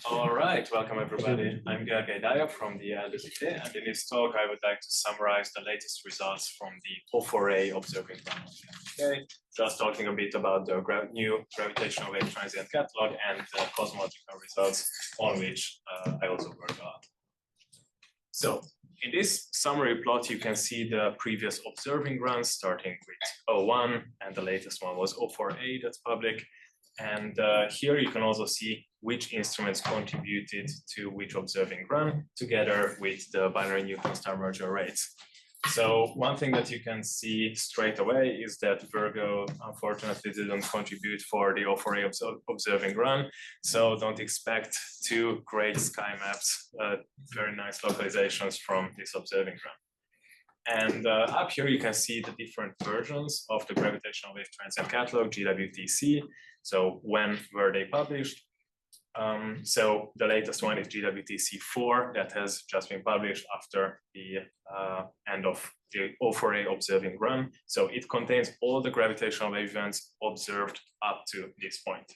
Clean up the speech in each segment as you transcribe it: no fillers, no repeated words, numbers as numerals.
All right, welcome everybody. I'm Gergely Dalya from the Université, and in this talk I would like to summarize the latest results from the O4a observing run. Okay, just talking a bit about the new gravitational wave transient catalog and the cosmological results on which I also work on. So in this summary plot, you can see the previous observing runs starting with O1, and the latest one was O4a that's public. And here you can also see which instruments contributed to which observing run together with the binary neutron star merger rates. So one thing that you can see straight away is that Virgo unfortunately didn't contribute for the O4a observing run. So don't expect two great sky maps, very nice localizations from this observing run. And up here you can see the different versions of the gravitational wave transient catalog, GWTC. So when were they published? So the latest one is GWTC4 that has just been published after the end of the O4a observing run. So it contains all the gravitational wave events observed up to this point.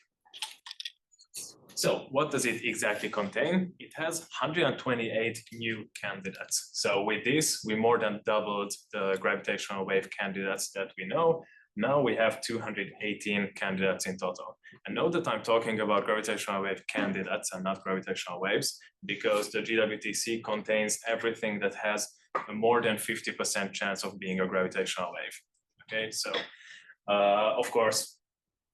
So what does it exactly contain? It has 128 new candidates. So with this, we more than doubled the gravitational wave candidates that we know. Now we have 218 candidates in total. And note that I'm talking about gravitational wave candidates and not gravitational waves, because the GWTC contains everything that has a more than 50% chance of being a gravitational wave. Okay, so of course,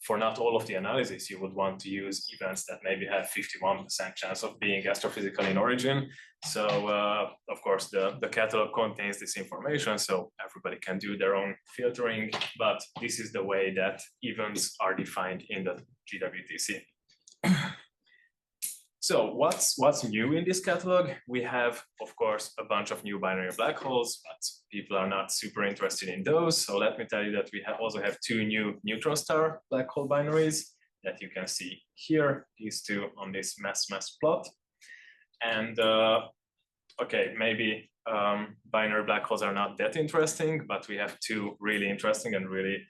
for not all of the analysis, you would want to use events that maybe have 51% chance of being astrophysical in origin. So, of course, the catalog contains this information, so everybody can do their own filtering, but this is the way that events are defined in the GWTC. So what's new in this catalog? We have, of course, a bunch of new binary black holes, but people are not super interested in those. So let me tell you that we also have two new neutron star black hole binaries that you can see here, these two on this mass plot. And okay, maybe binary black holes are not that interesting, but we have two really interesting and really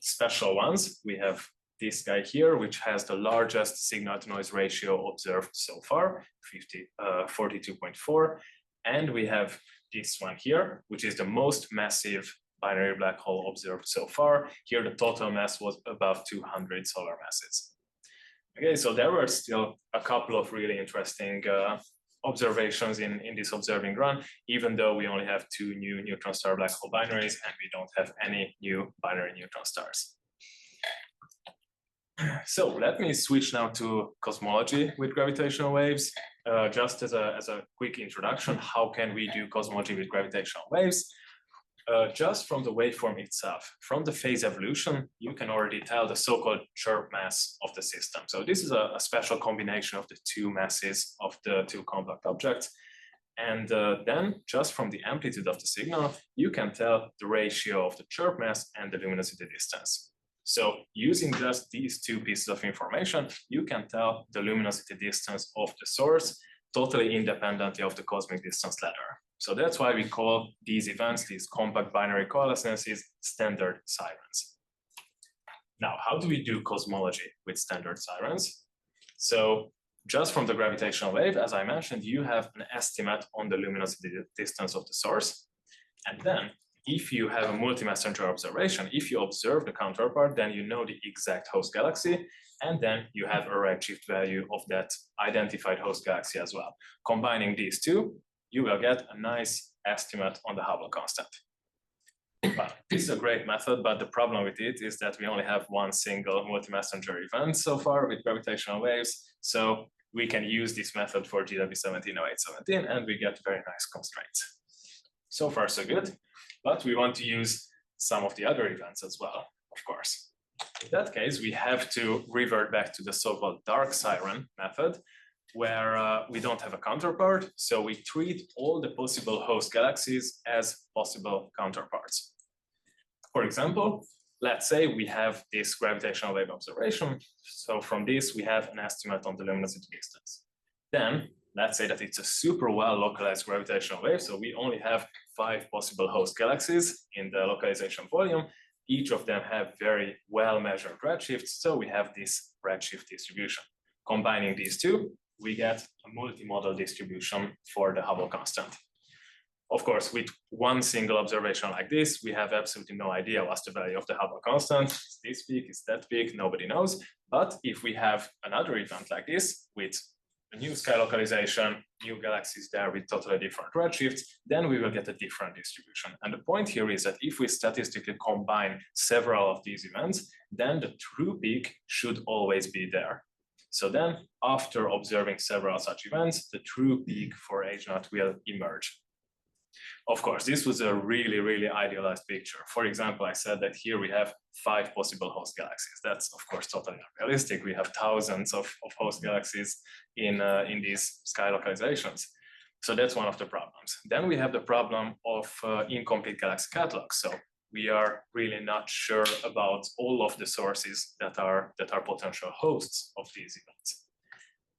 special ones. We have this guy here, which has the largest signal to noise ratio observed so far, 42.4. And we have this one here, which is the most massive binary black hole observed so far. Here, the total mass was above 200 solar masses. Okay, so there were still a couple of really interesting observations in this observing run, even though we only have two new neutron star black hole binaries and we don't have any new binary neutron stars. So let me switch now to cosmology with gravitational waves. Just as a quick introduction, how can we do cosmology with gravitational waves? Just from the waveform itself, from the phase evolution, you can already tell the so-called chirp mass of the system. So this is a special combination of the two masses of the two compact objects. And then just from the amplitude of the signal, you can tell the ratio of the chirp mass and the luminosity distance. So using just these two pieces of information, you can tell the luminosity distance of the source totally independently of the cosmic distance ladder. So that's why we call these events, these compact binary coalescences, standard sirens. Now, how do we do cosmology with standard sirens? So just from the gravitational wave, as I mentioned, you have an estimate on the luminosity distance of the source. And then if you have a multi-messenger observation, if you observe the counterpart, then you know the exact host galaxy, and then you have a redshift value of that identified host galaxy as well. Combining these two, you will get a nice estimate on the Hubble constant. Well, this is a great method, but the problem with it is that we only have one single multi-messenger event so far with gravitational waves, so we can use this method for GW170817, and we get very nice constraints. So far, so good. But we want to use some of the other events as well, of course. In that case, we have to revert back to the so-called dark siren method, where we don't have a counterpart, so we treat all the possible host galaxies as possible counterparts. For example, let's say we have this gravitational wave observation, so from this we have an estimate on the luminosity distance. Then, let's say that it's a super well-localized gravitational wave, so we only have 5 possible host galaxies in the localization volume. Each of them have very well-measured redshifts, so we have this redshift distribution. combining these two, we get a multimodal distribution for the Hubble constant. Of course, with one single observation like this, we have absolutely no idea what's the value of the Hubble constant. Is this big? Is that big? Nobody knows. But if we have another event like this with a new sky localization, new galaxies there with totally different redshifts, then we will get a different distribution. And the point here is that if we statistically combine several of these events, then the true peak should always be there. So then, after observing several such events, the true peak for H0 will emerge. Of course, this was a really, really idealized picture. For example, I said that here we have 5 possible host galaxies. That's, of course, totally unrealistic. We have thousands of host galaxies in these sky localizations. So that's one of the problems. Then we have the problem of incomplete galaxy catalogs. So we are really not sure about all of the sources that are potential hosts of these events.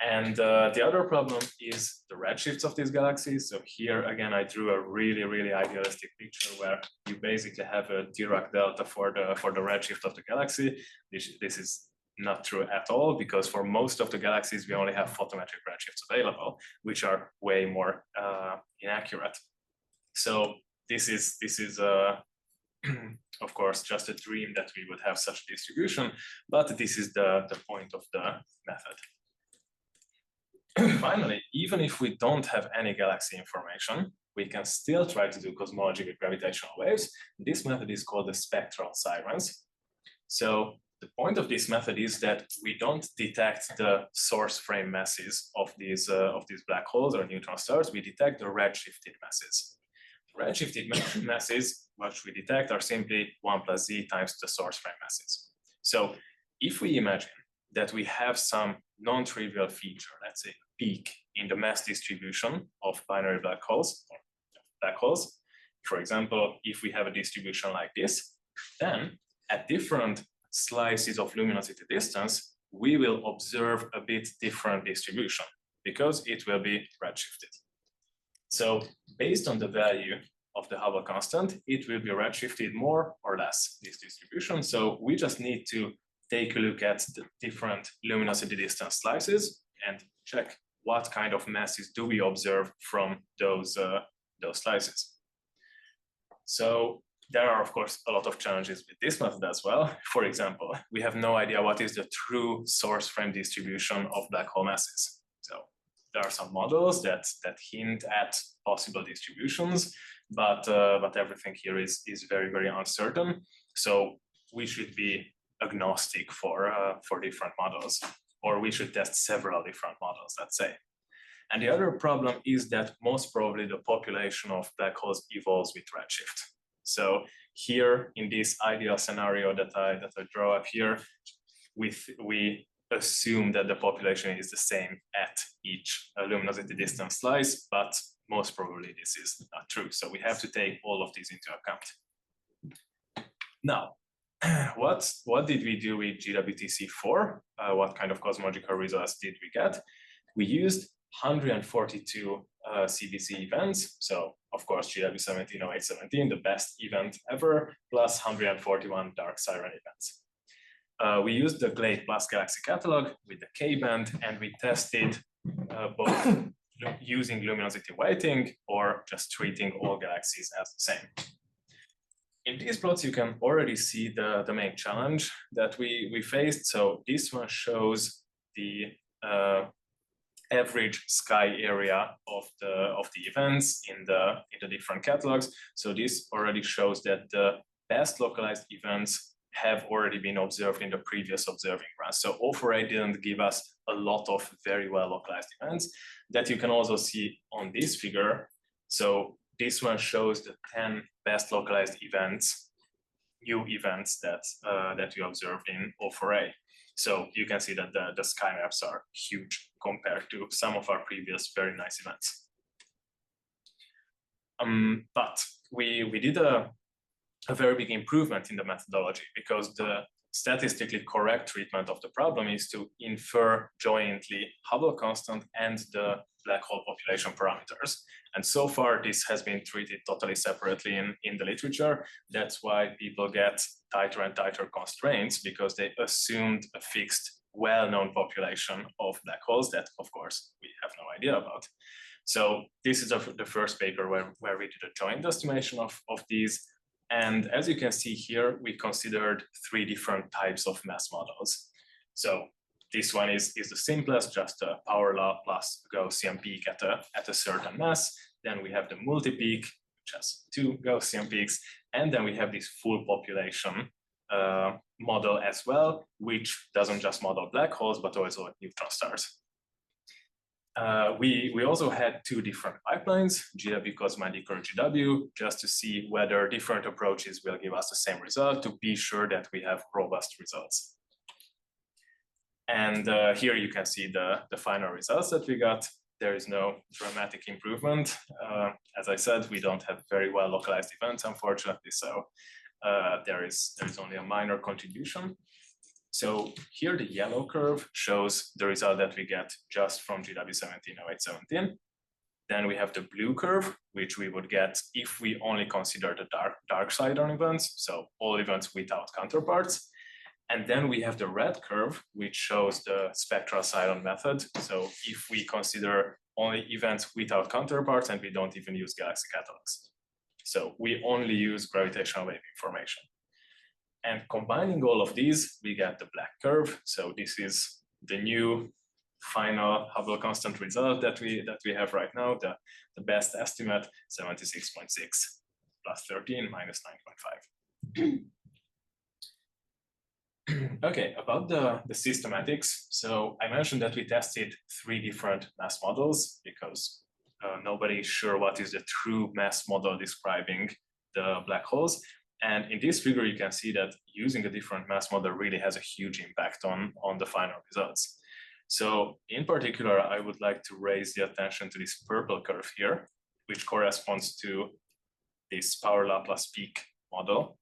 And the other problem is the redshifts of these galaxies. So here, again, I drew a really, really idealistic picture where you basically have a Dirac delta for the redshift of the galaxy. This is not true at all, because for most of the galaxies, we only have photometric redshifts available, which are way more inaccurate. So this is of course, just a dream that we would have such a distribution, but this is the point of the method. Finally, even if we don't have any galaxy information, we can still try to do cosmology with gravitational waves. This method is called the spectral sirens. So the point of this method is that we don't detect the source frame masses of these black holes or neutron stars. We detect the redshifted masses. Redshifted masses, which we detect, are simply 1 plus z times the source frame masses. So if we imagine that we have some non-trivial feature, let's say peak in the mass distribution of binary black holes, for example, if we have a distribution like this, then at different slices of luminosity distance, we will observe a bit different distribution because it will be redshifted. So based on the value of the Hubble constant, it will be redshifted more or less, this distribution. So we just need to take a look at the different luminosity distance slices and check what kind of masses do we observe from those slices. So there are, of course, a lot of challenges with this method as well. For example, we have no idea what is the true source frame distribution of black hole masses. So there are some models that hint at possible distributions, but everything here is very, very uncertain. So we should be agnostic for different models, or we should test several different models, let's say. And the other problem is that most probably the population of black holes evolves with redshift. So here in this ideal scenario that I draw up here, we assume that the population is the same at each luminosity distance slice, but most probably this is not true. So we have to take all of these into account. Now, what did we do with GWTC4? What kind of cosmological results did we get? We used 142 CBC events. So of course, GW17, 0817, the best event ever, plus 141 dark siren events. We used the GLADE Plus Galaxy Catalog with the K-band, and we tested both using luminosity weighting or just treating all galaxies as the same. In these plots, you can already see the main challenge that we faced. So this one shows the average sky area of the events in the different catalogs. So this already shows that the best localized events have already been observed in the previous observing runs. So O4a didn't give us a lot of very well localized events that you can also see on this figure. So this one shows the 10 best localized events, new events that you observed in O4a. So you can see that the sky maps are huge compared to some of our previous very nice events. But we did a very big improvement in the methodology, because the statistically correct treatment of the problem is to infer jointly Hubble constant and the black hole population parameters. And so far, this has been treated totally separately in the literature. That's why people get tighter and tighter constraints, because they assumed a fixed well-known population of black holes that, of course, we have no idea about. So this is the first paper where we did a joint estimation of these. And as you can see here, we considered 3 different types of mass models. So this one is the simplest, just a power law plus Gaussian peak at a certain mass. Then we have the multi-peak, which has 2 Gaussian peaks. And then we have this full population model as well, which doesn't just model black holes, but also neutron stars. We also had 2 different pipelines, GW cosmatic or GW, just to see whether different approaches will give us the same result, to be sure that we have robust results. And here you can see the final results that we got. There is no dramatic improvement. As I said, we don't have very well localized events, unfortunately, so there is only a minor contribution. So here the yellow curve shows the result that we get just from GW170817. Then we have the blue curve, which we would get if we only consider the dark side on events, so all events without counterparts. And then we have the red curve, which shows the spectral Sidon method. So if we consider only events without counterparts and we don't even use galaxy catalogs. So we only use gravitational wave information. And combining all of these, we get the black curve. So this is the new final Hubble constant result that we have right now, the best estimate, 76.6 plus 13 minus 9.5. Okay, about the systematics. So I mentioned that we tested 3 different mass models because nobody is sure what is the true mass model describing the black holes. And in this figure, you can see that using a different mass model really has a huge impact on the final results. So in particular, I would like to raise the attention to this purple curve here, which corresponds to this power Laplace peak model.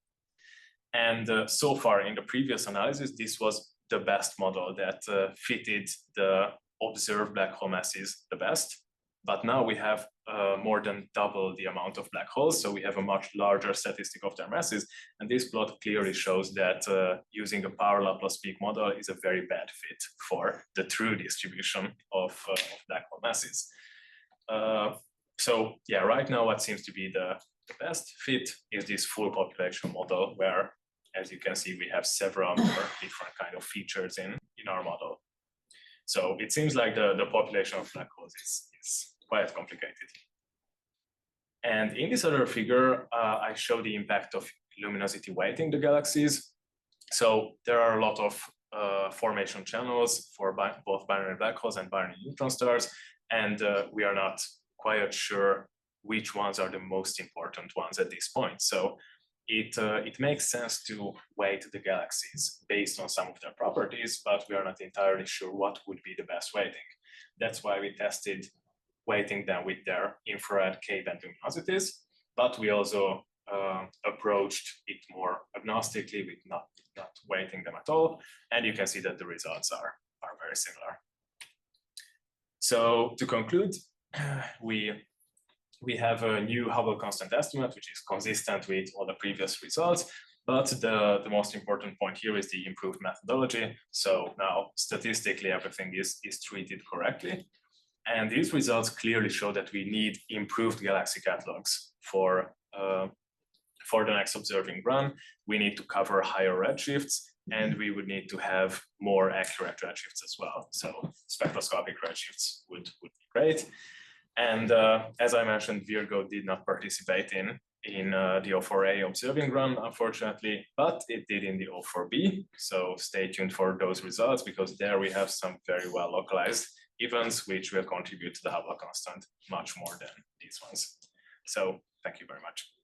And so far in the previous analysis, this was the best model that fitted the observed black hole masses the best. But now we have more than double the amount of black holes, so we have a much larger statistic of their masses. And this plot clearly shows that using a power Laplace peak model is a very bad fit for the true distribution of black hole masses. So yeah, right now what seems to be the best fit is this full population model, where, as you can see, we have several more different kind of features in our model. So it seems like the population of black holes is quite complicated. And in this other figure, I show the impact of luminosity weighting the galaxies. So there are a lot of formation channels for both binary black holes and binary neutron stars, and we are not quite sure which ones are the most important ones at this point. So it makes sense to weight the galaxies based on some of their properties, but we are not entirely sure what would be the best weighting. That's why we tested weighting them with their infrared K-band luminosities, but we also approached it more agnostically with not weighting them at all. And you can see that the results are very similar. So to conclude, we have a new Hubble constant estimate, which is consistent with all the previous results. But the most important point here is the improved methodology. So now statistically, everything is treated correctly. And these results clearly show that we need improved galaxy catalogs for the next observing run. We need to cover higher redshifts, and we would need to have more accurate redshifts as well. So spectroscopic redshifts would be great. And as I mentioned, Virgo did not participate in the O4a observing run, unfortunately, but it did in the O4b. So stay tuned for those results, because there we have some very well localized events which will contribute to the Hubble constant much more than these ones. So thank you very much.